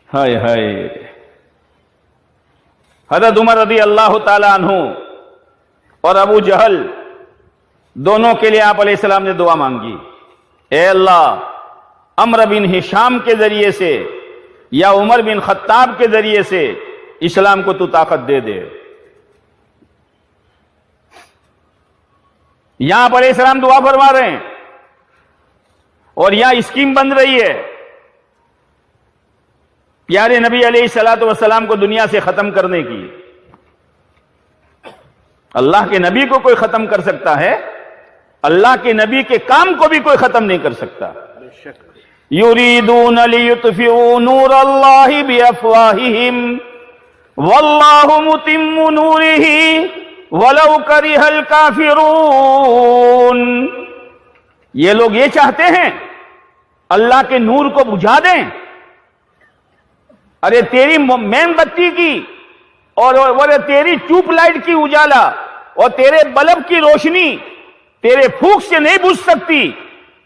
ہائے ہائے. حضرت عمر رضی اللہ تعالی عنہ اور ابو جہل دونوں کے لیے آپ علیہ السلام نے دعا مانگی. اے اللہ، عمرو بن ہشام کے ذریعے سے یا عمر بن خطاب کے ذریعے سے اسلام کو تو طاقت دے دے. یہاں آپ علیہ السلام دعا فرما رہے ہیں اور یہاں اسکیم بن رہی ہے پیارے نبی علیہ الصلوۃ والسلام کو دنیا سے ختم کرنے کی. اللہ کے نبی کو کوئی ختم کر سکتا ہے؟ اللہ کے نبی کے کام کو بھی کوئی ختم نہیں کر سکتا. یریدون لیطفئوا نور اللہ بافواہہم واللہ متم نورہ ولو کرہ الکافرون. یہ لوگ یہ چاہتے ہیں اللہ کے نور کو بجھا دیں. ارے تیری مین بتی کی اور تیری ٹیوب لائٹ کی اجالا اور تیرے بلب کی روشنی تیرے پھونک سے نہیں بجھ سکتی.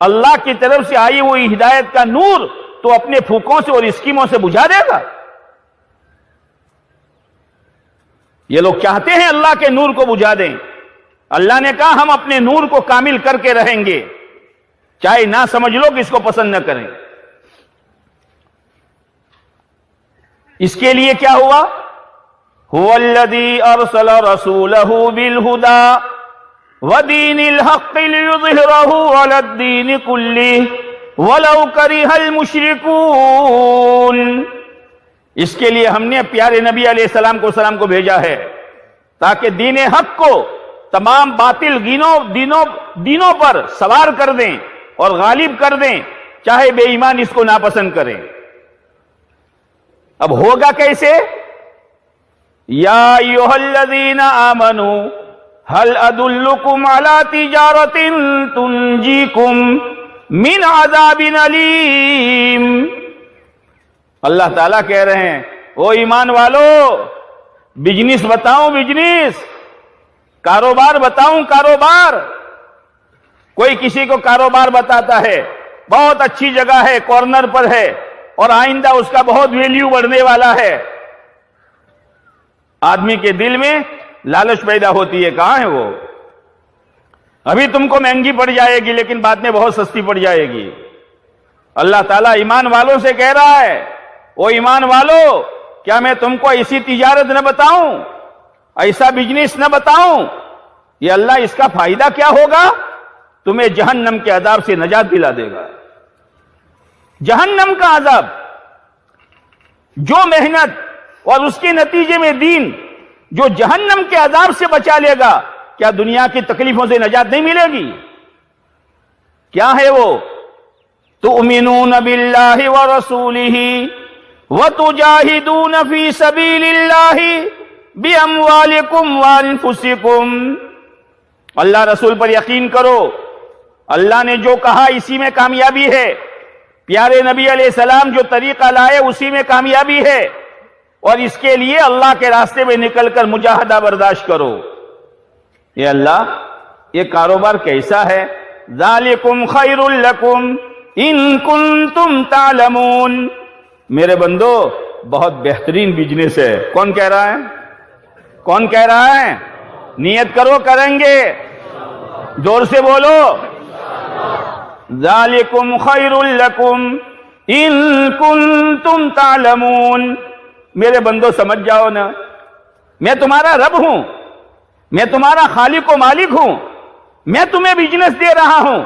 اللہ کی طرف سے آئی ہوئی ہدایت کا نور تو اپنے پھونکوں سے اور اسکیموں سے بجھا دے گا. یہ لوگ چاہتے ہیں اللہ کے نور کو بجھا دیں. اللہ نے کہا ہم اپنے نور کو کامل کر کے رہیں گے، چاہے نہ سمجھ لوگ اس کو پسند نہ کریں. اس کے لیے کیا ہوا؟ هو الذی ارسل رسولہ بالہدی ودین الحق لیظہرہ علی الدین کلہ ولو کرہ المشرکون. اس کے لیے ہم نے پیارے نبی علیہ السلام کو بھیجا ہے تاکہ دین حق کو تمام باطل دینوں پر سوار کر دیں اور غالب کر دیں، چاہے بے ایمان اس کو ناپسند کریں. اب ہوگا کیسے؟ یا ایھا الذین آمنوا هل ادلکم علی تجارۃ تنجیکم من عذاب علیم. اللہ تعالیٰ کہہ رہے ہیں او ایمان والو، بزنس بتاؤں، بزنس کاروبار بتاؤں، کاروبار. کوئی کسی کو کاروبار بتاتا ہے بہت اچھی جگہ ہے، کارنر پر ہے اور آئندہ اس کا بہت ویلیو بڑھنے والا ہے. آدمی کے دل میں لالچ پیدا ہوتی ہے، کہاں ہے وہ؟ ابھی تم کو مہنگی پڑ جائے گی لیکن بعد میں بہت سستی پڑ جائے گی. اللہ تعالیٰ ایمان والوں سے کہہ رہا ہے او ایمان والو، کیا میں تم کو ایسی تجارت نہ بتاؤں، ایسا بزنس نہ بتاؤں؟ یہ اللہ اس کا فائدہ کیا ہوگا؟ تمہیں جہنم کے عذاب سے نجات دلا دے گا. جہنم کا عذاب، جو محنت اور اس کے نتیجے میں دین جو جہنم کے عذاب سے بچا لے گا، کیا دنیا کی تکلیفوں سے نجات نہیں ملے گی؟ کیا ہے وہ؟ تؤمنون باللہ ورسولہ وتجاہدون فی سبیل اللہ باموالکم وانفسکم. اللہ رسول پر یقین کرو، اللہ نے جو کہا اسی میں کامیابی ہے. پیارے نبی علیہ السلام جو طریقہ لائے اسی میں کامیابی ہے، اور اس کے لیے اللہ کے راستے میں نکل کر مجاہدہ برداشت کرو. یہ اللہ، یہ کاروبار کیسا ہے؟ ذالکم خیر لکم ان کنتم تعلمون. میرے بندو، بہت بہترین بزنس ہے. کون کہہ رہا ہے؟ کون کہہ رہا ہے؟ نیت کرو، کریں گے. زور سے بولو. ذالکم خیر لکم ان کنتم تعلمون. میرے بندو سمجھ جاؤ نا، میں تمہارا رب ہوں، میں تمہارا خالق و مالک ہوں. میں تمہیں بزنس دے رہا ہوں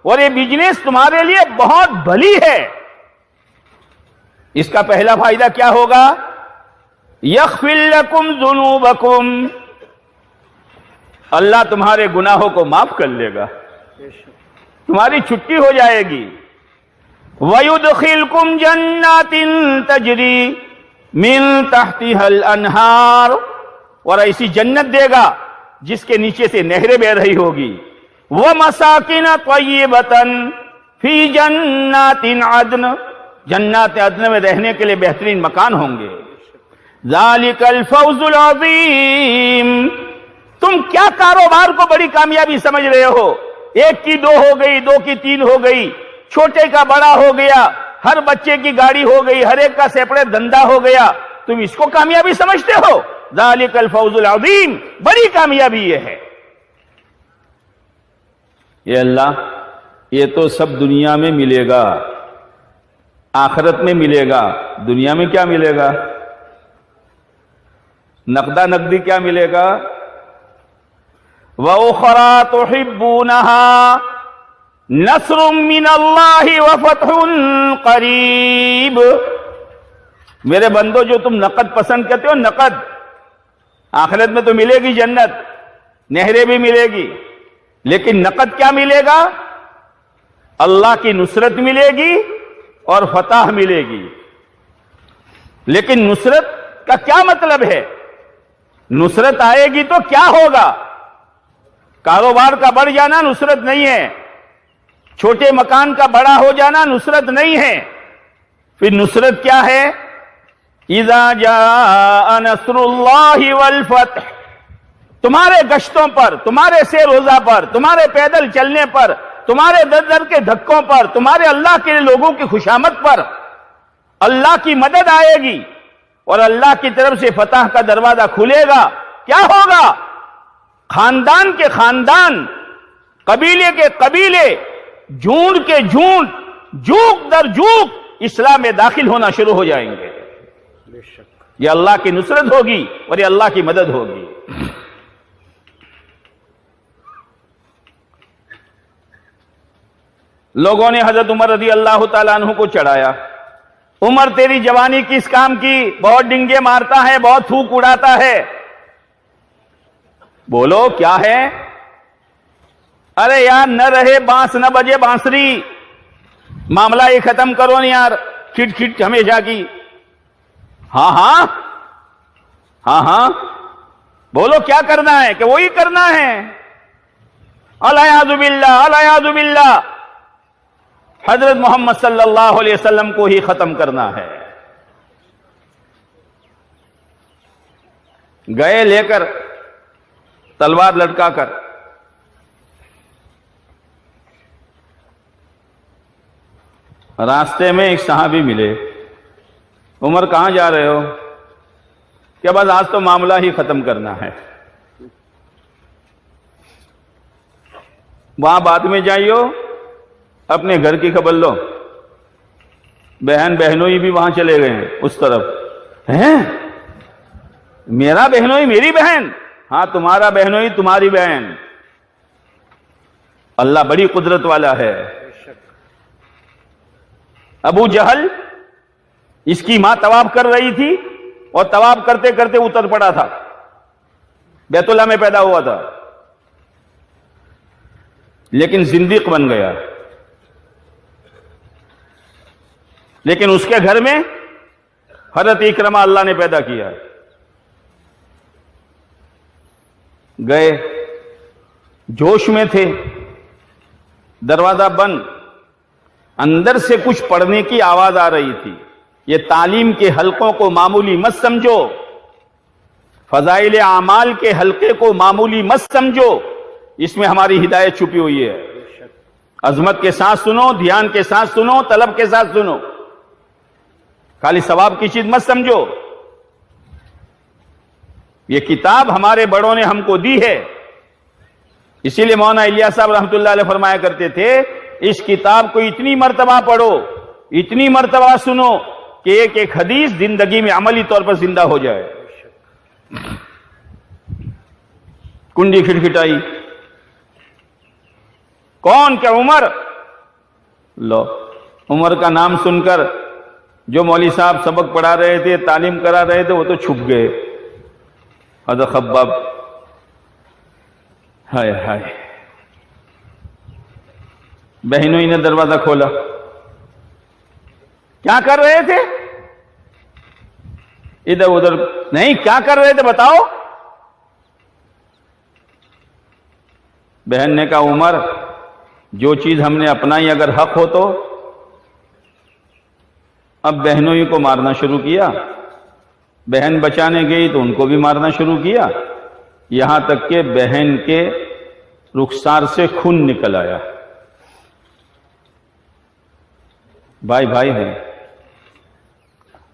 اور یہ بزنس تمہارے لیے بہت بھلی ہے. اس کا پہلا فائدہ کیا ہوگا؟ یغفر لکم ذنوبکم. اللہ تمہارے گناہوں کو معاف کر لے گا، تمہاری چھٹی ہو جائے گی. وَيُدْخِلْكُمْ جَنَّاتٍ تَجْرِي مِن تَحْتِهَا الْأَنْهَارُ. اور ایسی جنت دے گا جس کے نیچے سے نہریں بہ رہی ہوگی. وَمَسَاكِنَ طَيِّبَةً فِي جَنَّاتٍ عَدْنٍ. جنات عدن میں رہنے کے لیے بہترین مکان ہوں گے. ذَلِكَ الْفَوْزُ الْعَظِيمُ. تم کیا کاروبار کو بڑی کامیابی سمجھ رہے ہو؟ ایک کی دو ہو گئی، دو کی تین ہو گئی، چھوٹے کا بڑا ہو گیا، ہر بچے کی گاڑی ہو گئی، ہر ایک کا سیپریٹ دھندا ہو گیا، تم اس کو کامیابی سمجھتے ہو؟ ذالک الفوز العظیم، بڑی کامیابی یہ ہے۔ یہ اللہ، یہ تو سب دنیا میں ملے گا، آخرت میں ملے گا، دنیا میں کیا ملے گا؟ نقدہ نقدی کیا ملے گا؟ وَأُخْرَى تُحِبُّونَهَا نَصْرٌ مِّنَ اللَّهِ وَفَتْحٌ قَرِيبٌ۔ میرے بندو، جو تم نقد پسند کرتے ہو، نقد، آخرت میں تو ملے گی جنت، نہریں بھی ملے گی، لیکن نقد کیا ملے گا؟ اللہ کی نصرت ملے گی اور فتح ملے گی۔ لیکن نصرت کا کیا مطلب ہے؟ نصرت آئے گی تو کیا ہوگا؟ کاروبار کا بڑھ جانا نصرت نہیں ہے، چھوٹے مکان کا بڑا ہو جانا نصرت نہیں ہے۔ پھر نصرت کیا ہے؟ اذا جاء نصر اللہ والفتح، تمہارے گشتوں پر، تمہارے سیر روزہ پر، تمہارے پیدل چلنے پر، تمہارے در در کے دھکوں پر، تمہارے اللہ کے لوگوں کی خوشامد پر اللہ کی مدد آئے گی اور اللہ کی طرف سے فتح کا دروازہ کھلے گا۔ کیا ہوگا؟ خاندان کے خاندان، قبیلے کے قبیلے، جھونڈ کے جھونڈ، جوک در جوک اسلام میں داخل ہونا شروع ہو جائیں گے۔ یہ اللہ کی نصرت ہوگی اور یہ اللہ کی مدد ہوگی۔ لوگوں نے حضرت عمر رضی اللہ تعالیٰ عنہ کو چڑھایا، عمر تیری جوانی کس کام کی؟ بہت ڈنگے مارتا ہے، بہت تھوک اڑاتا ہے۔ بولو کیا ہے؟ ارے یار، نہ رہے بانس نہ بجے بانسری، معاملہ یہ ختم کرو نا یار، کھٹ کھٹ ہمیشہ کی۔ ہاں ہاں ہاں ہاں، بولو کیا کرنا ہے؟ کہ وہی کرنا ہے۔ الیاذ باللہ، الیاذ باللہ، حضرت محمد صلی اللہ علیہ وسلم کو ہی ختم کرنا ہے۔ گئے لے کر تلوار لٹکا کر، راستے میں ایک صحابی ملے، عمر کہاں جا رہے ہو؟ کہ بس آج تو معاملہ ہی ختم کرنا ہے۔ وہاں بعد میں جائیو، اپنے گھر کی خبر لو۔ بہن بہنوئی بھی وہاں چلے گئے ہیں اس طرف۔ ہیں؟ میرا بہنوئی میری بہن؟ ہاں، تمہارا بہنوئی تمہاری بہن۔ اللہ بڑی قدرت والا ہے۔ ابو جہل، اس کی ماں طواف کر رہی تھی اور طواف کرتے کرتے اتر پڑا تھا، بیت اللہ میں پیدا ہوا تھا، لیکن زندیق بن گیا۔ لیکن اس کے گھر میں حضرت اکرمہ اللہ نے پیدا کیا۔ گئے، جوش میں تھے، دروازہ بند، اندر سے کچھ پڑھنے کی آواز آ رہی تھی۔ یہ تعلیم کے حلقوں کو معمولی مت سمجھو، فضائل اعمال کے حلقے کو معمولی مت سمجھو، اس میں ہماری ہدایت چھپی ہوئی ہے۔ عظمت کے ساتھ سنو، دھیان کے ساتھ سنو، طلب کے ساتھ سنو، خالی ثواب کی چیز مت سمجھو۔ یہ کتاب ہمارے بڑوں نے ہم کو دی ہے، اسی لیے مولانا الیاس صاحب رحمۃ اللہ علیہ فرمایا کرتے تھے، اس کتاب کو اتنی مرتبہ پڑھو، اتنی مرتبہ سنو کہ ایک ایک حدیث زندگی میں عملی طور پر زندہ ہو جائے۔ کنڈی کھٹکھٹائی، کون؟ کیا عمر؟ لو، عمر کا نام سن کر جو مولوی صاحب سبق پڑھا رہے تھے، تعلیم کرا رہے تھے، وہ تو چھپ گئے۔ حضرت خباب، ہائے ہائے، بہنوں ہی نے دروازہ کھولا۔ کیا کر رہے تھے؟ ادھر ادھر نہیں، کیا کر رہے تھے بتاؤ؟ بہن نے کہا، عمر، جو چیز ہم نے اپنائی اگر حق ہو تو؟ اب بہنوں ہی کو مارنا شروع کیا، بہن بچانے گئی تو ان کو بھی مارنا شروع کیا، یہاں تک کہ بہن کے رخسار سے خون نکل آیا۔ بھائی بھائی ہیں،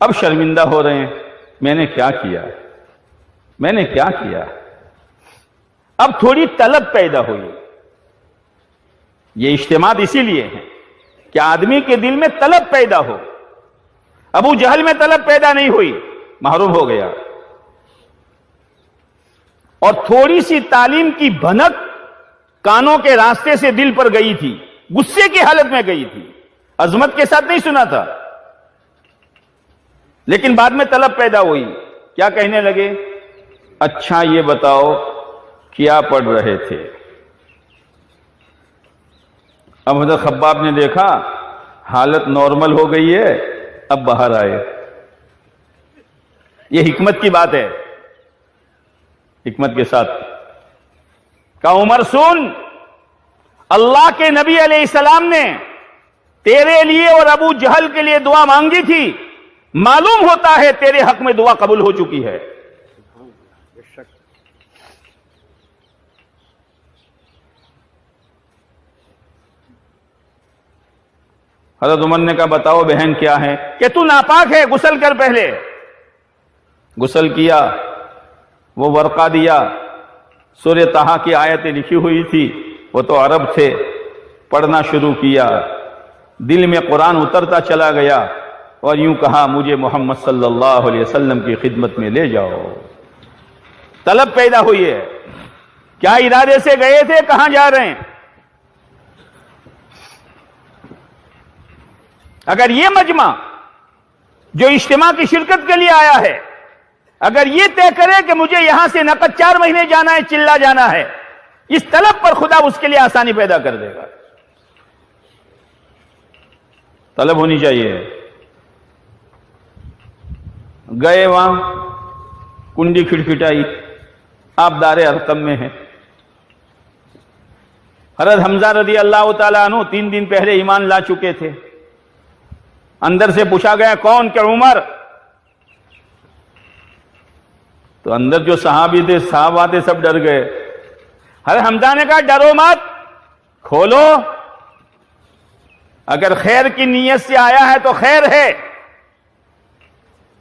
اب شرمندہ ہو رہے ہیں، میں نے کیا کیا، میں نے کیا کیا۔ اب تھوڑی طلب پیدا ہوئی۔ یہ اجتماع اسی لیے ہے کہ آدمی کے دل میں طلب پیدا ہو۔ ابو جہل میں طلب پیدا نہیں ہوئی، محروم ہو گیا، اور تھوڑی سی تعلیم کی بھنک کانوں کے راستے سے دل پر گئی تھی، غصے کی حالت میں گئی تھی، عظمت کے ساتھ نہیں سنا تھا، لیکن بعد میں طلب پیدا ہوئی۔ کیا کہنے لگے؟ اچھا یہ بتاؤ کیا پڑھ رہے تھے؟ اب حضرت خباب نے دیکھا حالت نارمل ہو گئی ہے، اب باہر آئے۔ یہ حکمت کی بات ہے، حکمت کے ساتھ کہا عمر سن، اللہ کے نبی علیہ السلام نے تیرے لیے اور ابو جہل کے لیے دعا مانگی تھی، معلوم ہوتا ہے تیرے حق میں دعا قبول ہو چکی ہے۔ حضرت عمر نے کہا بتاؤ بہن کیا ہے؟ کہ تو ناپاک ہے، غسل کر پہلے۔ غسل کیا، وہ ورقہ دیا، سورہ طٰہٰ کی آیتیں لکھی ہوئی تھی، وہ تو عرب تھے، پڑھنا شروع کیا، دل میں قرآن اترتا چلا گیا، اور یوں کہا مجھے محمد صلی اللہ علیہ وسلم کی خدمت میں لے جاؤ۔ طلب پیدا ہوئی ہے۔ کیا ارادے سے گئے تھے؟ کہاں جا رہے ہیں؟ اگر یہ مجمع جو اجتماع کی شرکت کے لیے آیا ہے، اگر یہ طے کرے کہ مجھے یہاں سے نقد 4 مہینے جانا ہے، چلا جانا ہے، اس طلب پر خدا اس کے لیے آسانی پیدا کر دے گا۔ طلب ہونی چاہیے۔ گئے وہاں، کنڈی کھٹکھٹائی، آپ دار ارقم میں ہیں۔ حضرت حمزہ رضی اللہ تعالیٰ عنہ 3 دن پہلے ایمان لا چکے تھے۔ اندر سے پوچھا گیا کون؟ کہ عمر۔ تو اندر جو صحابی تھے، صحابہ تھے، سب ڈر گئے۔ حضرت حمزہ نے کہا ڈرو مت، کھولو، اگر خیر کی نیت سے آیا ہے تو خیر ہے،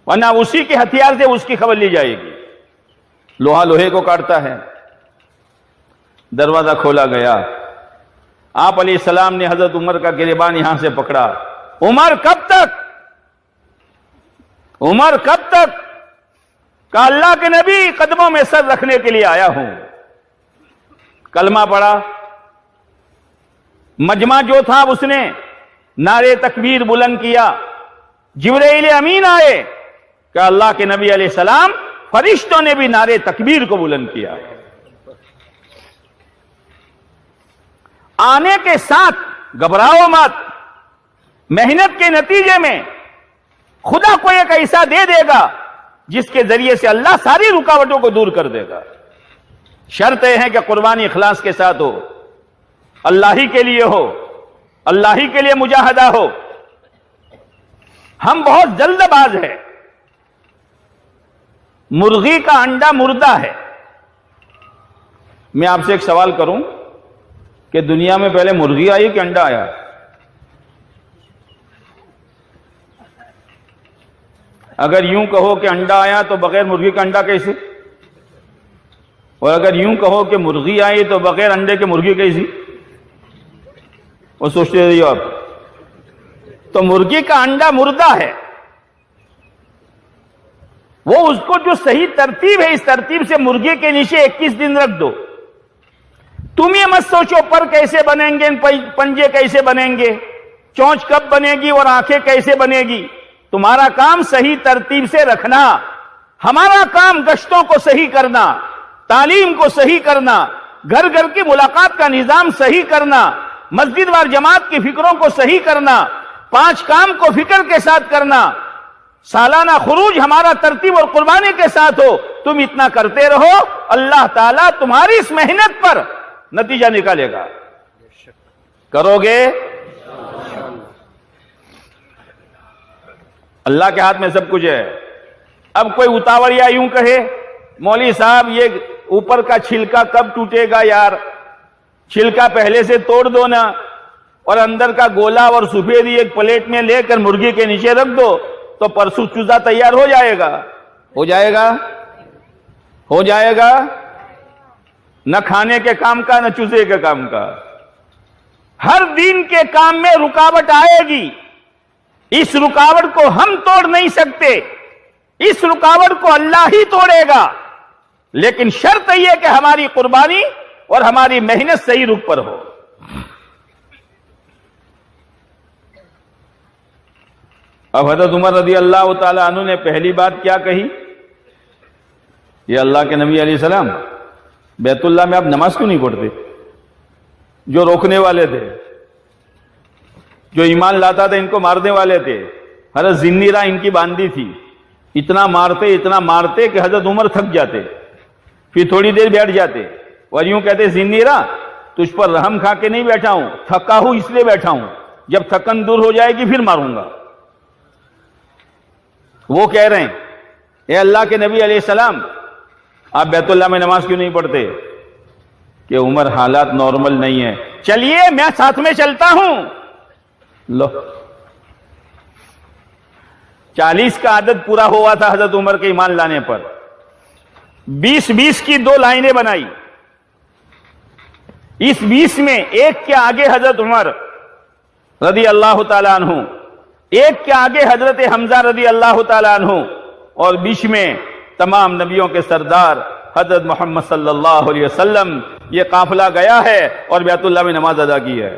ورنہ اسی کے ہتھیار سے اس کی خبر لی جائے گی۔ لوہا لوہے کو کاٹتا ہے۔ دروازہ کھولا گیا۔ آپ علیہ السلام نے حضرت عمر کا گریبان یہاں سے پکڑا۔ عمر کب تک؟ عمر کب تک؟ کہ اللہ کے نبی قدموں میں سر رکھنے کے لیے آیا ہوں۔ کلمہ پڑھا۔ مجمع جو تھا اس نے نعرے تکبیر بلند کیا۔ جبرائیل امین آئے کہ اللہ کے نبی علیہ السلام، فرشتوں نے بھی نعرے تکبیر کو بلند کیا۔ آنے کے ساتھ گھبراؤ مت، محنت کے نتیجے میں خدا کو ایک ایسا دے دے گا جس کے ذریعے سے اللہ ساری رکاوٹوں کو دور کر دے گا۔ شرط یہ ہے کہ قربانی اخلاص کے ساتھ ہو، اللہ ہی کے لیے ہو، اللہ ہی کے لیے مجاہدہ ہو۔ ہم بہت جلد باز ہیں۔ مرغی کا انڈا مردہ ہے۔ میں آپ سے ایک سوال کروں کہ دنیا میں پہلے مرغی آئی کہ انڈا آیا؟ اگر یوں کہو کہ انڈا آیا تو بغیر مرغی کا انڈا کیسے؟ اور اگر یوں کہو کہ مرغی آئی تو بغیر انڈے کے مرغی کیسی؟ وہ سوچتے رہیے آپ۔ تو مرغی کا انڈا مردہ ہے، وہ اس کو جو صحیح ترتیب ہے، اس ترتیب سے مرغی کے نیچے 21 دن رکھ دو۔ تم یہ مت سوچو پر کیسے بنیں گے، پنجے کیسے بنیں گے، چونچ کب بنے گی اور آنکھیں کیسے بنے گی۔ تمہارا کام صحیح ترتیب سے رکھنا، ہمارا کام گشتوں کو صحیح کرنا، تعلیم کو صحیح کرنا، گھر گھر کی ملاقات کا نظام صحیح کرنا، مسجد وار جماعت کی فکروں کو صحیح کرنا، 5 کام کو فکر کے ساتھ کرنا، سالانہ خروج ہمارا ترتیب اور قربانی کے ساتھ ہو۔ تم اتنا کرتے رہو، اللہ تعالیٰ تمہاری اس محنت پر نتیجہ نکالے گا۔ کرو گے؟ اللہ کے ہاتھ میں سب کچھ ہے۔ اب کوئی اتاوڑیا یوں کہے مولوی صاحب یہ اوپر کا چھلکا کب ٹوٹے گا یار، چھلکا پہلے سے توڑ دو نا۔ اور اندر کا گولا اور سفیدی ایک پلیٹ میں لے کر مرغی کے نیچے رکھ دو تو پرسوں چوزا تیار ہو جائے گا؟ ہو جائے گا؟ ہو جائے گا؟ نہ کھانے کے کام کا نہ چوزے کے کام کا۔ ہر دین کے کام میں رکاوٹ آئے گی، اس رکاوٹ کو ہم توڑ نہیں سکتے، اس رکاوٹ کو اللہ ہی توڑے گا، لیکن شرط یہ کہ ہماری قربانی اور ہماری محنت صحیح رخ پر ہو۔ اب حضرت عمر رضی اللہ تعالی عنہ نے پہلی بات کیا کہی؟ یہ اللہ کے نبی علیہ السلام، بیت اللہ میں آپ نماز کیوں نہیں پڑھتے؟ جو روکنے والے تھے، جو ایمان لاتا تھا ان کو مارنے والے تھے، حضرت زنیرہ ان کی باندھی تھی، اتنا مارتے کہ حضرت عمر تھک جاتے، پھر تھوڑی دیر بیٹھ جاتے اور یوں کہتے زنیرہ تجھ پر رحم کھا کے نہیں بیٹھا ہوں، تھکا ہوں اس لیے بیٹھا ہوں، جب تھکن دور ہو جائے گی پھر ماروں گا۔ وہ کہہ رہے ہیں اے اللہ کے نبی علیہ السلام آپ بیت اللہ میں نماز کیوں نہیں پڑھتے؟ کہ عمر حالات نارمل نہیں ہے، چلیے میں ساتھ میں چلتا ہوں۔ لو 40 کا عدد پورا ہوا تھا حضرت عمر کے ایمان لانے پر، 20 کی 2 لائنیں بنائی، اس 20 میں ایک کے آگے حضرت عمر رضی اللہ تعالیٰ عنہ، ایک کے آگے حضرت حمزہ رضی اللہ تعالیٰ عنہ، اور بیچ میں تمام نبیوں کے سردار حضرت محمد صلی اللہ علیہ وسلم۔ یہ قافلہ گیا ہے اور بیت اللہ میں نماز ادا کی ہے۔